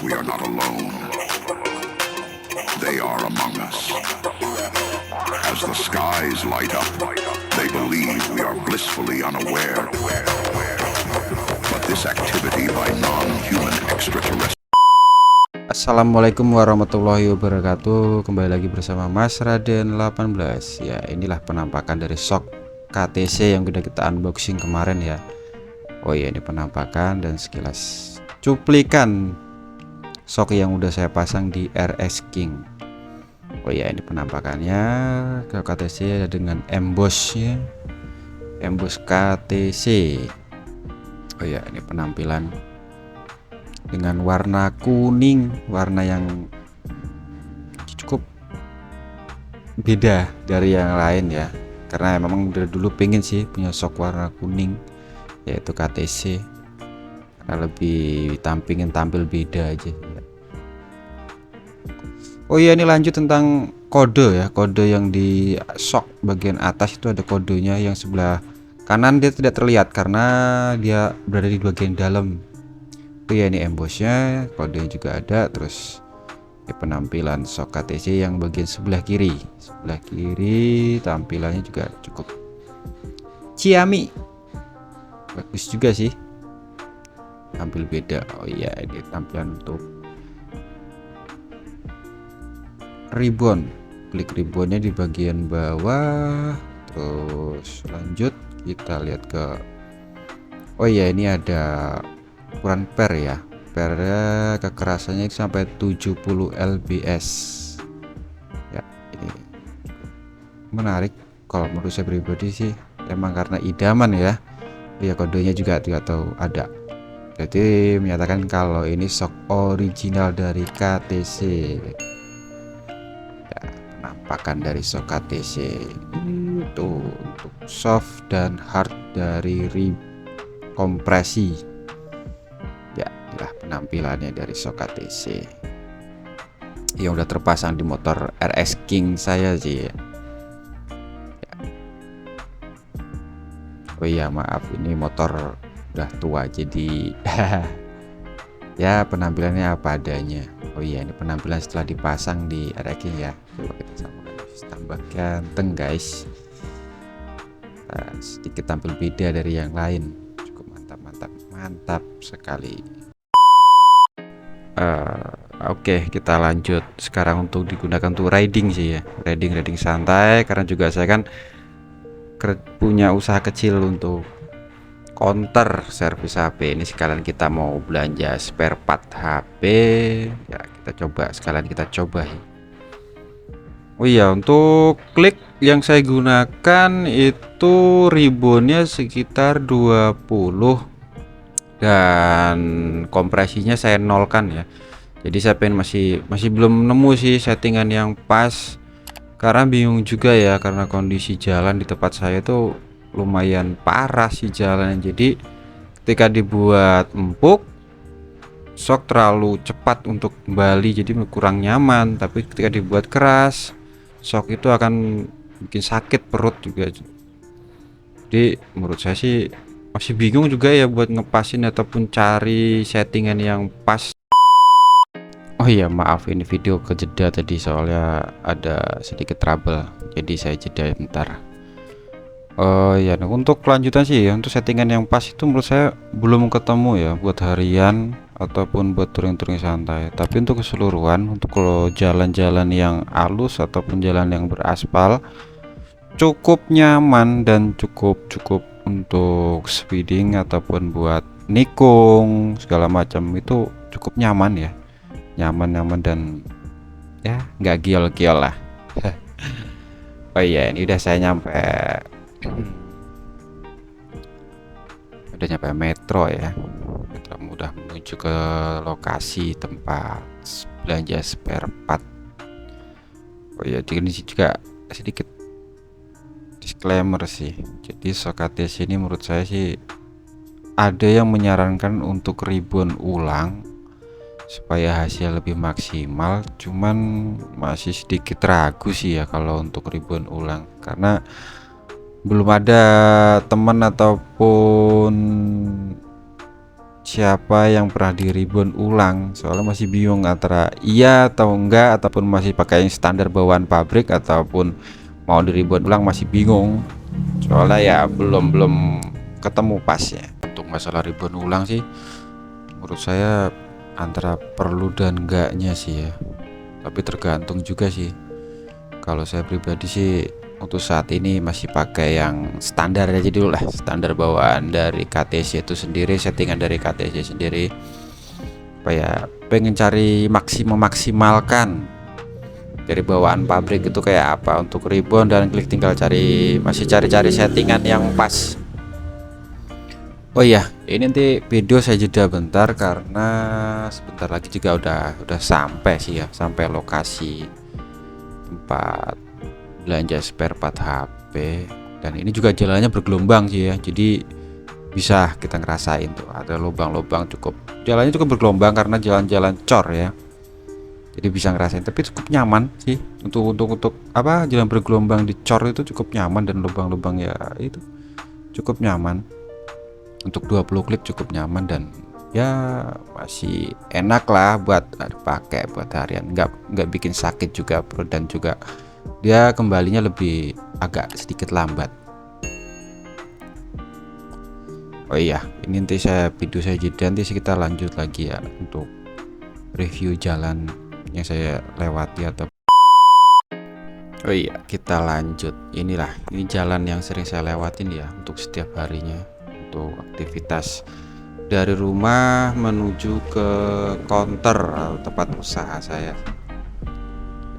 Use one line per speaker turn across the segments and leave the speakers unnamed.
We are not alone. They are among us. As the skies light up, they believe we are blissfully unaware. But this activity by non-human extraterrestrials.
Assalamualaikum warahmatullahi wabarakatuh. Kembali lagi bersama Mas Raden 18. Ya, inilah penampakan dari Shock KTC yang udah kita unboxing kemarin ya. Oh ya, ini penampakan dan sekilas cuplikan Shock yang udah saya pasang di RS King. Oh ya, ini penampakannya ke KTC ada dengan embossnya, emboss KTC. Oh ya, ini penampilan dengan warna kuning, warna yang cukup beda dari yang lain ya, karena memang dari dulu pengen sih punya Shock warna kuning, yaitu KTC, karena lebih tampil beda aja ya. Oh iya, ini lanjut tentang kode ya, kode yang di Shock bagian atas itu ada kodenya, yang sebelah kanan dia tidak terlihat karena dia berada di bagian dalam. Oh ya, ini embossnya, kodenya juga ada. Terus ya, penampilan Shock KTC yang bagian sebelah kiri tampilannya juga cukup ciami, bagus juga sih, tampil beda. Oh iya, ini tampilan untuk ribbon, klik ribbonnya di bagian bawah. Terus lanjut kita lihat ke, oh iya, ini ada ukuran per ya, pernya kekerasannya sampai 70 lbs ya. Ini menarik kalau menurut saya pribadi sih, emang karena idaman ya. Ya, kodenya juga tidak tahu ada, jadi menyatakan kalau ini Shock original dari KTC ya. Penampakan dari Shock KTC itu untuk soft dan hard dari kompresi ya. Inilah penampilannya dari Shock KTC yang udah terpasang di motor RS King saya sih ya. Oh iya, maaf, ini motor udah tua jadi ya penampilannya apa adanya. Oh iya, ini penampilan setelah dipasang di RS King ya. Coba kita samakan, tambah ganteng guys. Sedikit tampil beda dari yang lain, cukup mantap sekali. Oke, kita lanjut sekarang untuk digunakan untuk riding sih ya, riding santai, karena juga saya kan punya usaha kecil untuk counter servis HP. Ini sekalian kita mau belanja spare part HP ya, sekalian kita coba. Oh iya, untuk klik yang saya gunakan itu ribbonnya sekitar 20 dan kompresinya saya nolkan ya. Jadi saya masih belum nemu sih settingan yang pas, karena bingung juga ya, karena kondisi jalan di tempat saya itu lumayan parah sih jalan. Jadi ketika dibuat empuk, Shock terlalu cepat untuk kembali, jadi kurang nyaman. Tapi ketika dibuat keras, Shock itu akan bikin sakit perut juga. Jadi menurut saya sih masih bingung juga ya buat ngepasin ataupun cari settingan yang pas. Oh iya, maaf, ini video kejeda tadi soalnya ada sedikit trouble, jadi saya jeda bentar. Oh ya, nah, untuk kelanjutan sih ya, untuk settingan yang pas itu menurut saya belum ketemu ya, buat harian ataupun buat touring-touring santai. Tapi untuk keseluruhan, untuk kalau jalan-jalan yang halus ataupun jalan yang beraspal, cukup nyaman dan cukup untuk speeding ataupun buat nikung segala macam itu cukup nyaman ya, nyaman dan ya nggak giol-giol lah. Oh iya, ini udah saya nyampe metro ya. Metro mudah menuju ke lokasi tempat belanja spare part. Oh ya, di sini juga sedikit disclaimer sih. Jadi Shock KTC ini menurut saya sih ada yang menyarankan untuk ribbon ulang supaya hasil lebih maksimal, cuman masih sedikit ragu sih ya kalau untuk ribbon ulang, karena belum ada teman ataupun siapa yang pernah di ribbon ulang, soalnya masih bingung antara iya atau enggak, ataupun masih pakai yang standar bawaan pabrik, ataupun mau di ribbon ulang, masih bingung. Soalnya ya belum ketemu pas ya. Untuk masalah ribbon ulang sih, menurut saya antara perlu dan enggaknya sih ya, tapi tergantung juga sih. Kalau saya pribadi sih untuk saat ini masih pakai yang standar aja dulu lah, standar bawaan dari KTC itu sendiri, settingan dari KTC sendiri. Apa ya, pengen cari memaksimalkan dari bawaan pabrik itu kayak apa untuk ribbon, dan klik tinggal masih cari-cari settingan yang pas. Oh iya, ini nanti video saya jeda bentar karena sebentar lagi juga udah sampai sih ya, sampai lokasi tempat belanja spare part HP. Dan ini juga jalannya bergelombang sih ya, jadi bisa kita ngerasain tuh ada lubang-lubang, jalannya cukup bergelombang karena jalan-jalan cor ya, jadi bisa ngerasain. Tapi cukup nyaman sih untuk apa, jalan bergelombang di cor itu cukup nyaman, dan lubang-lubang ya itu cukup nyaman. Untuk 20 klik cukup nyaman, dan ya masih enak lah buat pakai buat harian, nggak bikin sakit juga perut, dan juga dia kembalinya lebih agak sedikit lambat. Oh iya, ini nanti video saya jeda, nanti kita lanjut lagi ya untuk review jalan yang saya lewati atau. Oh iya, kita lanjut. Ini jalan yang sering saya lewatin ya untuk setiap harinya, untuk aktivitas dari rumah menuju ke counter atau tempat usaha saya.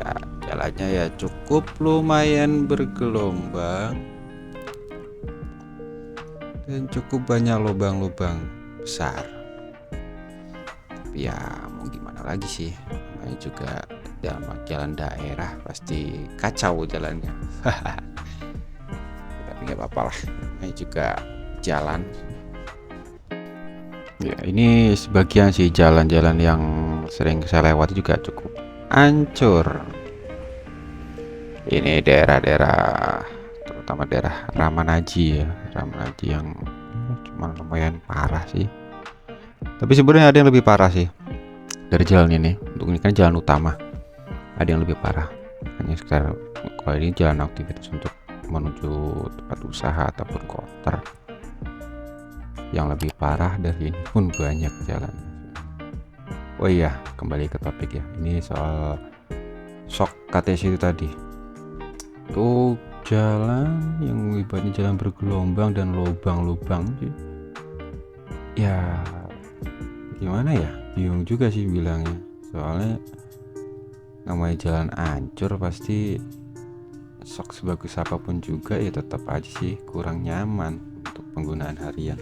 Ya, jalannya ya cukup lumayan bergelombang dan cukup banyak lubang-lubang besar. Tapi ya mau gimana lagi sih, namanya juga dalam jalan daerah pasti kacau jalannya. Tapi nggak apa-apa lah, namanya juga jalan. Ya, ini sebagian sih jalan-jalan yang sering saya lewati juga cukup hancur. Ini daerah-daerah, terutama daerah Ramanaji ya, Ramanaji yang cuma lumayan parah sih. Tapi sebenarnya ada yang lebih parah sih dari jalan ini. Untuk ini kan jalan utama, ada yang lebih parah. Hanya sekitar, kalau ini jalan aktivitas untuk menuju tempat usaha ataupun counter, yang lebih parah dari ini pun banyak jalan. Oh iya, kembali ke topik ya, ini soal shock KTC itu tadi. Tuh jalan yang ibaratnya jalan bergelombang dan lubang-lubang sih. Ya gimana ya, bingung juga sih bilangnya. Soalnya namanya jalan hancur, pasti shock sebagus apapun juga ya tetap aja sih kurang nyaman untuk penggunaan harian.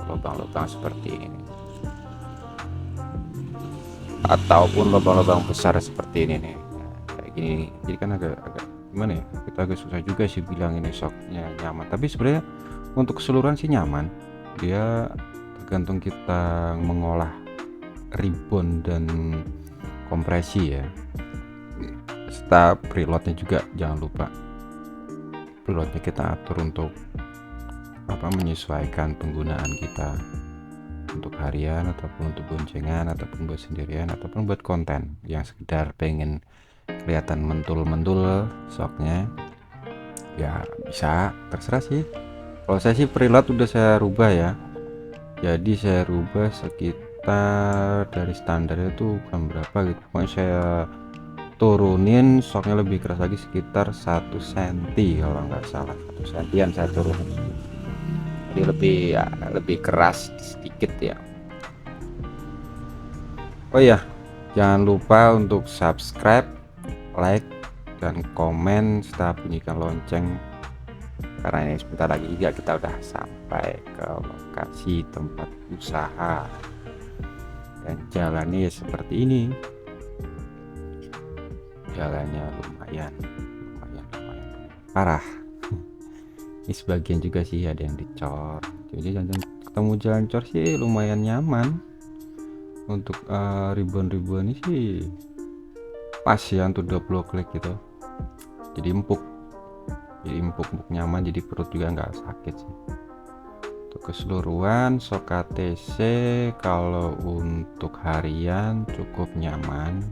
Lubang-lubang seperti ini ataupun lubang-lubang besar seperti ini nih, kayak gini, jadi kan agak gimana ya, kita agak susah juga sih bilang ini shocknya nyaman. Tapi sebenarnya untuk keseluruhan sih nyaman, dia tergantung kita mengolah ribbon dan kompresi ya. Serta preloadnya juga jangan lupa, preloadnya kita atur untuk apa, menyesuaikan penggunaan kita untuk harian ataupun untuk boncengan ataupun buat sendirian ataupun buat konten yang sekedar pengen kelihatan mentul-mentul shocknya, ya bisa, terserah sih. Kalau saya sih preload udah saya rubah ya, jadi saya rubah sekitar dari standar itu bukan berapa gitu, pokoknya saya turunin shocknya lebih keras lagi sekitar 1 cm kalau nggak salah, 1 sentian saya turunin, jadi lebih keras sedikit ya. Oh ya, jangan lupa untuk subscribe, like, dan komen serta bunyikan lonceng, karena ini sebentar lagi juga kita udah sampai ke lokasi tempat usaha dan jalannya seperti ini. Jalannya lumayan parah. Ini sebagian juga sih ada yang dicor, jadi jangan ketemu jalan cor sih lumayan nyaman. Untuk ribbon-ribbon ini sih pas ya untuk 20 klik gitu, jadi empuk nyaman, jadi perut juga nggak sakit sih. Untuk keseluruhan sok KTC kalau untuk harian cukup nyaman,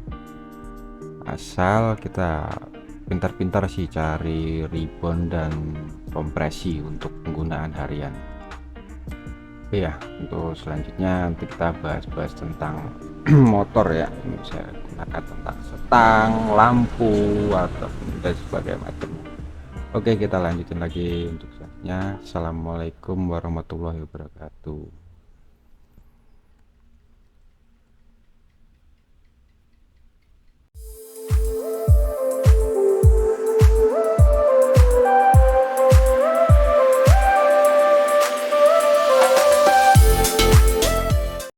asal kita pintar-pintar sih cari rebound dan kompresi untuk penggunaan harian. Iya, untuk selanjutnya nanti kita bahas-bahas tentang motor ya. Ini saya gunakan tentang setang, lampu, atau dan sebagainya macam. Oke, kita lanjutin lagi untuk selanjutnya. Assalamualaikum warahmatullahi wabarakatuh.